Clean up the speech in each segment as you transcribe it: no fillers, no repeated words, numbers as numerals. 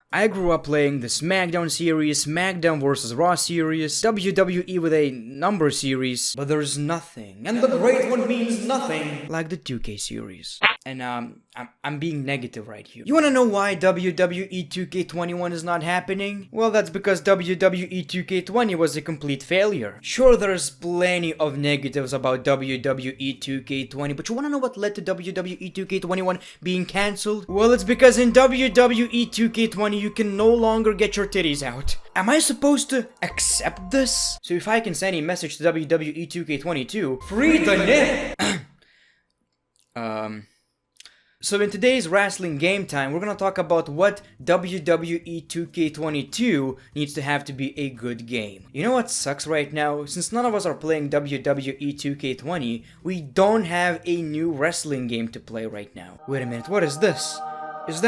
I grew up playing the SmackDown series, SmackDown vs. Raw series, WWE with a number series, but there's nothing, and the great one means nothing, like the 2K series. And I'm being negative right here. You wanna know why WWE 2K21 is not happening? Well, that's because WWE 2K20 was a complete failure. Sure, there's plenty of negatives about WWE 2K20, but you wanna know what led to WWE 2K21 being cancelled? Well, it's because in WWE 2K20 you can no longer get your titties out. Am I supposed to accept this? So if I can send a message to WWE 2K22, free the nip! So in today's wrestling game time, we're gonna talk about what WWE 2K22 needs to have to be a good game. You know what sucks right now? Since none of us are playing WWE 2K20, we don't have a new wrestling game to play right now. Wait a minute, what is this? Is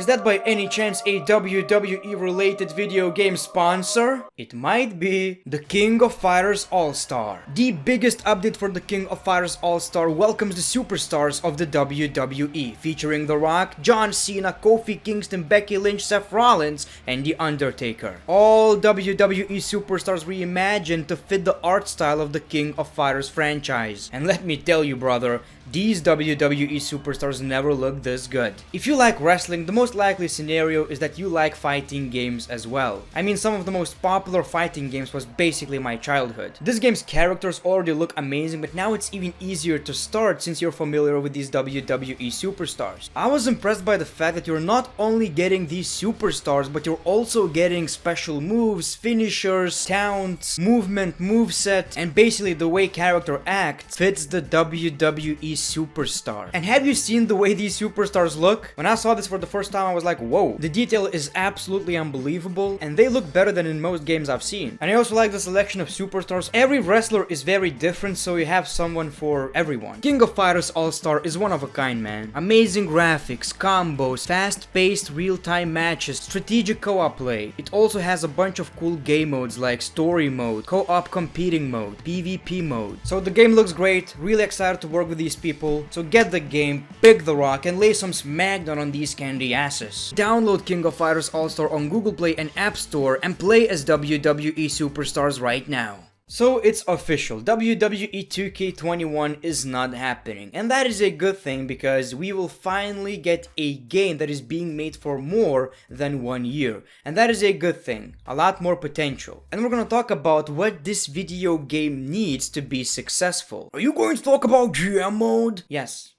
that by any chance a WWE related video game sponsor? It might be the King of Fighters All-Star. The biggest update for the King of Fighters All-Star welcomes the superstars of the WWE, featuring The Rock, John Cena, Kofi Kingston, Becky Lynch, Seth Rollins, and The Undertaker. All WWE superstars reimagined to fit the art style of the King of Fighters franchise. And let me tell you, brother, these WWE superstars never look this good. If you like wrestling, the most likely scenario is that you like fighting games as well. I mean, some of the most popular fighting games was basically my childhood. This game's characters already look amazing, but now it's even easier to start since you're familiar with these WWE superstars. I was impressed by the fact that you're not only getting these superstars, but you're also getting special moves, finishers, taunts, movement, moveset, and basically the way character acts fits the WWE superstar. And have you seen the way these superstars look? When I saw this for the first time, I was like, whoa, the detail is absolutely unbelievable, and they look better than in most games I've seen. And I also like the selection of superstars. Every wrestler is very different, so you have someone for everyone. King of Fighters All-Star is one of a kind, man. Amazing graphics, combos, fast-paced real-time matches, strategic co-op play. It also has a bunch of cool game modes like story mode, co-op competing mode, PvP mode. So the game looks great, really excited to work with these people. So get the game, pick The Rock, and lay some SmackDown on these candy asses. Download King of Fighters All-Star on Google Play and App Store and play as WWE superstars right now. So it's official, WWE 2K21 is not happening, and that is a good thing because we will finally get a game that is being made for more than 1 year, and that is a good thing, a lot more potential. And we're gonna talk about what this video game needs to be successful. Are you going to talk about GM mode? Yes,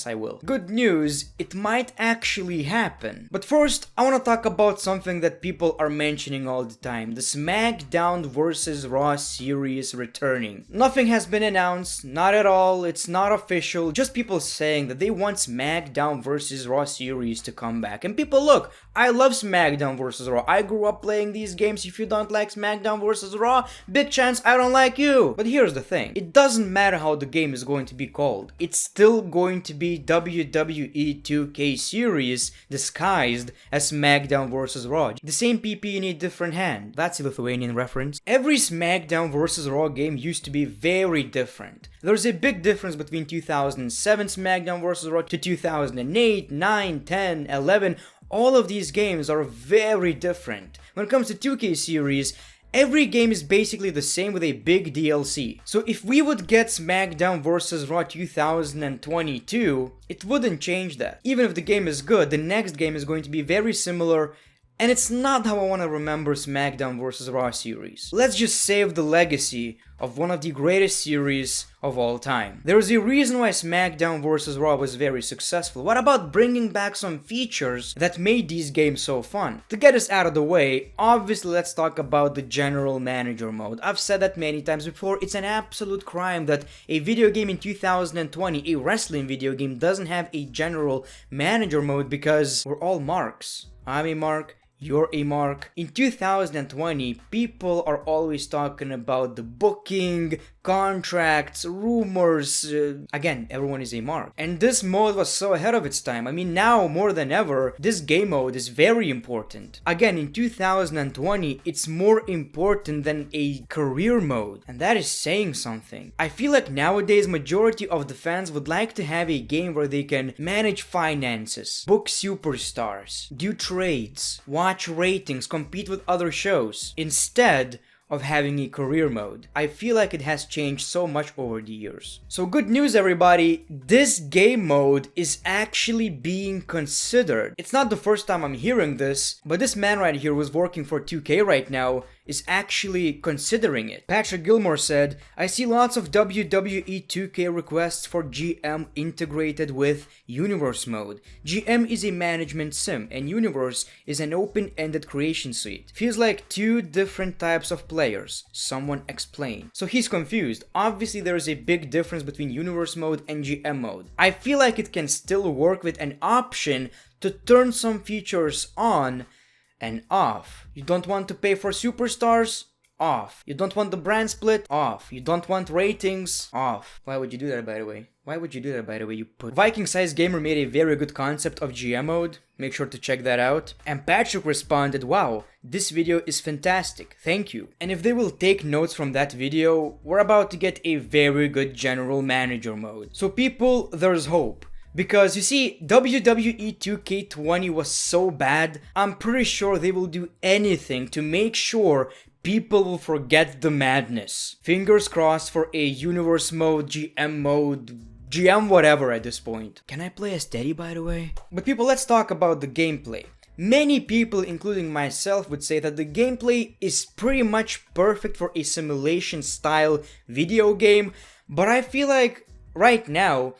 I will. Good news, it might actually happen. But first, I want to talk about something that people are mentioning all the time. The SmackDown vs. Raw series returning. Nothing has been announced, not at all, it's not official. Just people saying that they want SmackDown vs. Raw series to come back. And people, look, I love SmackDown vs. Raw. I grew up playing these games. If you don't like SmackDown vs. Raw, big chance I don't like you. But here's the thing. It doesn't matter how the game is going to be called. It's still going to be WWE 2K series disguised as SmackDown vs. Raw. The same PP in a different hand. That's a Lithuanian reference. Every SmackDown vs. Raw game used to be very different. There's a big difference between 2007 SmackDown vs. Raw to 2008, 9, 10, 11. All of these games are very different. When it comes to 2K series, every game is basically the same with a big DLC. So if we would get SmackDown vs. Raw 2022, it wouldn't change that. Even if the game is good, the next game is going to be very similar. And it's not how I want to remember SmackDown vs. Raw series. Let's just save the legacy of one of the greatest series of all time. There is a reason why SmackDown vs. Raw was very successful. What about bringing back some features that made these games so fun? To get us out of the way, obviously let's talk about the General Manager mode. I've said that many times before, it's an absolute crime that a video game in 2020, a wrestling video game, doesn't have a General Manager mode because we're all marks. I'm a mark. You're a mark. In 2020, people are always talking about the booking, contracts, rumors. Again, everyone is a mark. And this mode was so ahead of its time. I mean, now more than ever, this game mode is very important. Again, in 2020, it's more important than a career mode. And that is saying something. I feel like nowadays, majority of the fans would like to have a game where they can manage finances, book superstars, do trades, watch ratings, compete with other shows, instead of having a career mode. I feel like it has changed so much over the years. So good news everybody, this game mode is actually being considered. It's not the first time I'm hearing this, but this man right here who's working for 2K right now is actually considering it. Patrick Gilmore said, "I see lots of WWE 2K requests for GM integrated with Universe mode. GM is a management sim and Universe is an open-ended creation suite. Feels like two different types of players," someone explained. So he's confused. Obviously there is a big difference between Universe mode and GM mode. I feel like it can still work with an option to turn some features on and off. You don't want to pay for superstars? Off. You don't want the brand split? Off. You don't want ratings? Off. Why would you do that, by the way? Why would you do that, by the way, you put? Viking Size Gamer made a very good concept of GM mode. Make sure to check that out. And Patrick responded, "Wow, this video is fantastic. Thank you." And if they will take notes from that video, we're about to get a very good general manager mode. So people, there's hope. Because you see, WWE 2K20 was so bad, I'm pretty sure they will do anything to make sure people will forget the madness. Fingers crossed for a Universe mode, GM whatever at this point. Can I play as Teddy, by the way? But people, let's talk about the gameplay. Many people, including myself, would say that the gameplay is pretty much perfect for a simulation style video game, but I feel like right now,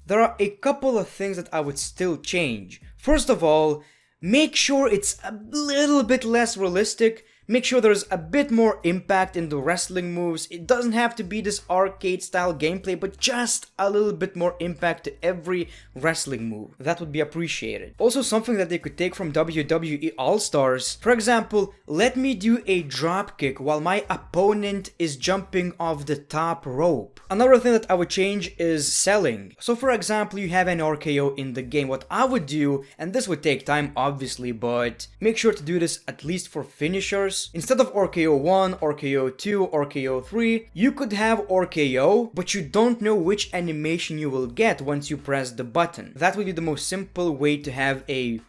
there are a couple of things that I would still change. First of all, make sure it's a little bit less realistic. Make sure there's a bit more impact in the wrestling moves. It doesn't have to be this arcade style gameplay, but just a little bit more impact to every wrestling move. That would be appreciated. Also, something that they could take from WWE All-Stars. For example, let me do a drop kick while my opponent is jumping off the top rope. Another thing that I would change is selling. So for example, you have an RKO in the game. What I would do, and this would take time obviously, but make sure to do this at least for finishers. Instead of RKO 1, RKO 2, RKO 3, you could have RKO, but you don't know which animation you will get once you press the button. That would be the most simple way to have a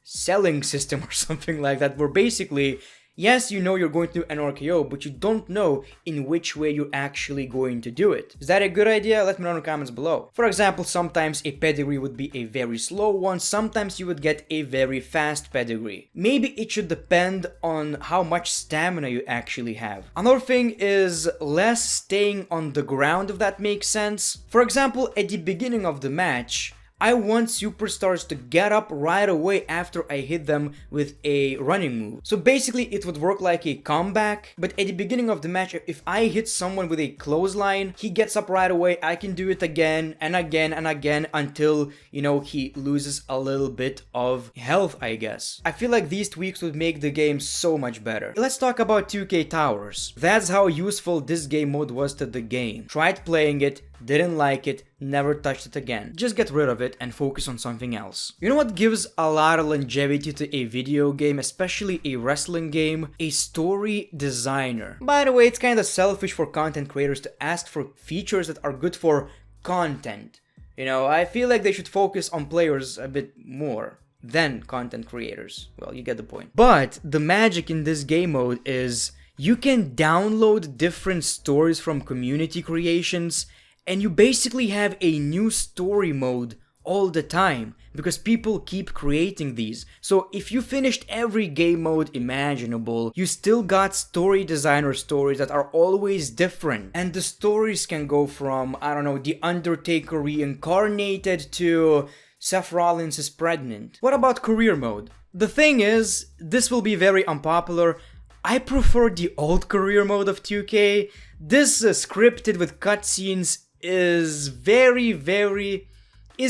selling system or something like that, where basically, yes, you know you're going to do an RKO, but you don't know in which way you're actually going to do it. Is that a good idea? Let me know in the comments below. For example, sometimes a pedigree would be a very slow one, sometimes you would get a very fast pedigree. Maybe it should depend on how much stamina you actually have. Another thing is less staying on the ground, if that makes sense. For example, at the beginning of the match, I want superstars to get up right away after I hit them with a running move. So basically it would work like a comeback, but at the beginning of the match, if I hit someone with a clothesline, he gets up right away. I can do it again and again and again until, you know, he loses a little bit of health, I guess. I feel like these tweaks would make the game so much better. Let's talk about 2K Towers. That's how useful this game mode was to the game. Tried playing it, didn't like it, never touched it again. Just get rid of it and focus on something else. You know what gives a lot of longevity to a video game, especially a wrestling game? A story designer. By the way, it's kind of selfish for content creators to ask for features that are good for content. You know, I feel like they should focus on players a bit more than content creators. Well, you get the point. But the magic in this game mode is you can download different stories from community creations, and you basically have a new story mode all the time because people keep creating these. So if you finished every game mode imaginable, you still got story designer stories that are always different. And the stories can go from, I don't know, The Undertaker reincarnated to Seth Rollins is pregnant. What about career mode? The thing is, this will be very unpopular. I prefer the old career mode of 2K. This scripted with cutscenes is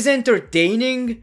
entertaining,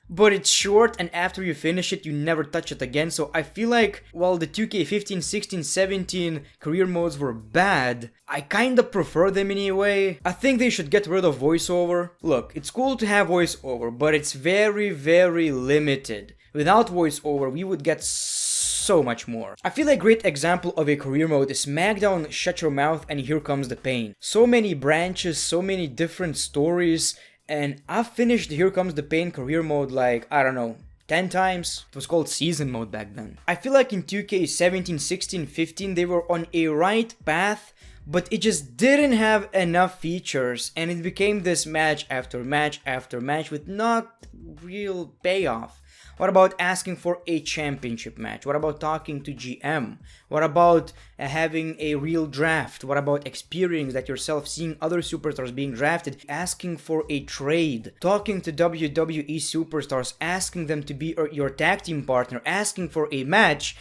but it's short, and after you finish it, you never touch it again. So I feel like while the 2K15, 16, 17 career modes were bad, I kinda prefer them anyway. I think they should get rid of voiceover. Look, it's cool to have voiceover, but it's very, very limited. Without voiceover, we would get so much more. I feel like a great example of a career mode is SmackDown Shut Your Mouth and Here Comes the Pain. So many branches, so many different stories, and I've finished Here Comes the Pain career mode like, I don't know, 10 times. It was called season mode back then. I feel like in 2K17, 16, 15 they were on a right path, but it just didn't have enough features, and it became this match after match after match with not real payoff. What about asking for a championship match? What about talking to GM? What about having a real draft? What about experience that yourself, seeing other superstars being drafted, asking for a trade, talking to WWE superstars, asking them to be your tag team partner, asking for a match,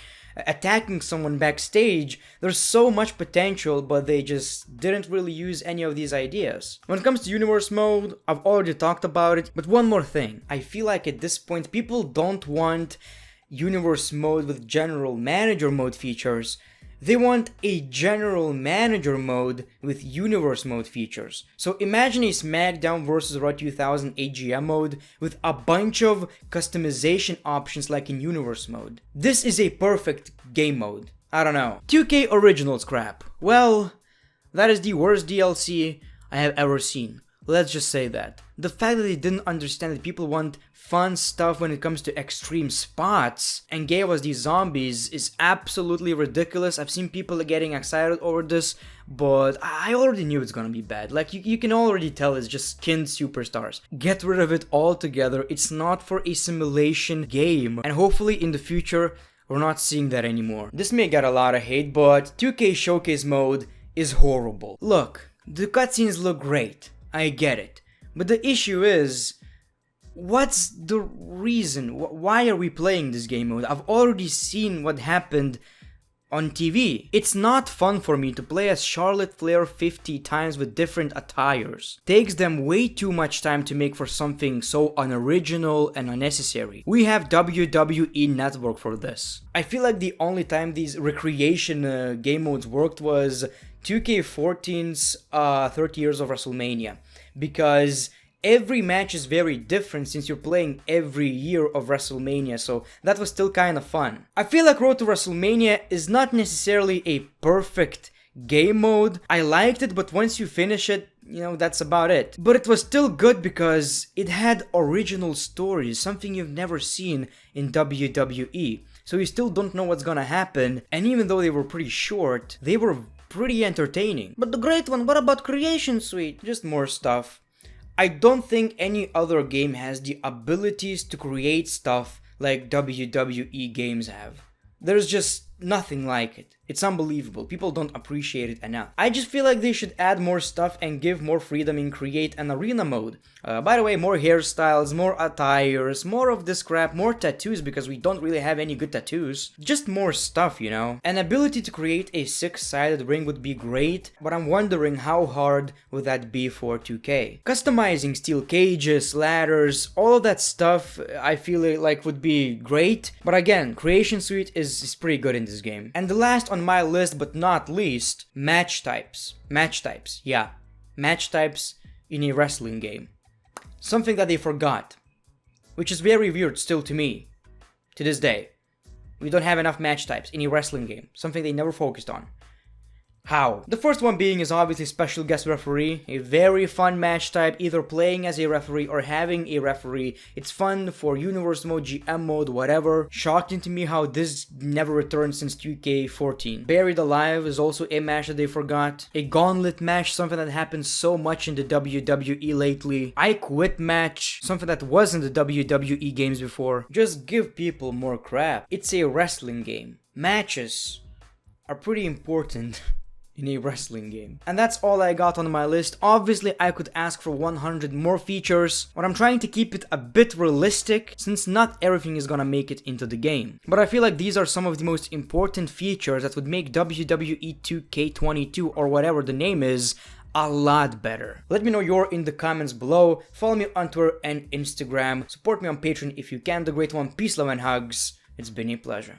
attacking someone backstage? There's so much potential, but they just didn't really use any of these ideas. When it comes to universe mode, I've already talked about it, but one more thing. I feel like at this point, people don't want universe mode with general manager mode features. They want a general manager mode with universe mode features. So imagine a SmackDown vs. Raw 2000 AGM mode with a bunch of customization options like in universe mode. This is a perfect game mode. I don't know. 2K Originals crap. Well, that is the worst DLC I have ever seen. Let's just say that. The fact that they didn't understand that people want fun stuff when it comes to extreme spots and gave us these zombies is absolutely ridiculous. I've seen people getting excited over this, but I already knew it's gonna be bad. Like, you can already tell it's just skinned superstars. Get rid of it altogether. It's not for a simulation game, and hopefully in the future we're not seeing that anymore. This may get a lot of hate, but 2K Showcase mode is horrible. Look, the cutscenes look great. I get it. But the issue is, what's the reason? Why are we playing this game mode? I've already seen what happened on TV. It's not fun for me to play as Charlotte Flair 50 times with different attires. Takes them way too much time to make for something so unoriginal and unnecessary. We have WWE Network for this. I feel like the only time these recreation game modes worked was 2K14's 30 Years of WrestleMania, because every match is very different since you're playing every year of WrestleMania, so that was still kind of fun. I feel like Road to WrestleMania is not necessarily a perfect game mode. I liked it, but once you finish it, you know, that's about it. But it was still good because it had original stories, something you've never seen in WWE. So you still don't know what's gonna happen, and even though they were pretty short, they were pretty entertaining. But the great one, what about Creation Suite? Just more stuff. I don't think any other game has the abilities to create stuff like WWE games have. There's just nothing like it. It's unbelievable. People don't appreciate it enough. I just feel like they should add more stuff and give more freedom in create an arena mode. By the way, more hairstyles, more attires, more of this crap, more tattoos because we don't really have any good tattoos. Just more stuff, you know. An ability to create a 6-sided ring would be great, but I'm wondering how hard would that be for 2K. Customizing steel cages, ladders, all of that stuff I feel like would be great, but again, Creation Suite is pretty good in this game. And the last on my list, but not least, match types. Match types, yeah. Match types in a wrestling game. Something that they forgot, which is very weird still to me, to this day. We don't have enough match types in a wrestling game, something they never focused on. How? The first one being is obviously special guest referee, a very fun match type, either playing as a referee or having a referee. It's fun for universe mode, GM mode, whatever. Shocking to me how this never returned since 2K14. Buried Alive is also a match that they forgot. A gauntlet match, something that happens so much in the WWE lately. I Quit match, something that wasn't the WWE games before. Just give people more crap. It's a wrestling game. Matches are pretty important in a wrestling game. And that's all I got on my list. Obviously, I could ask for 100 more features, but I'm trying to keep it a bit realistic since not everything is gonna make it into the game. But I feel like these are some of the most important features that would make WWE 2K22 or whatever the name is a lot better. Let me know your in the comments below. Follow me on Twitter and Instagram. Support me on Patreon if you can. The great one. Peace, love, and hugs. It's been a pleasure.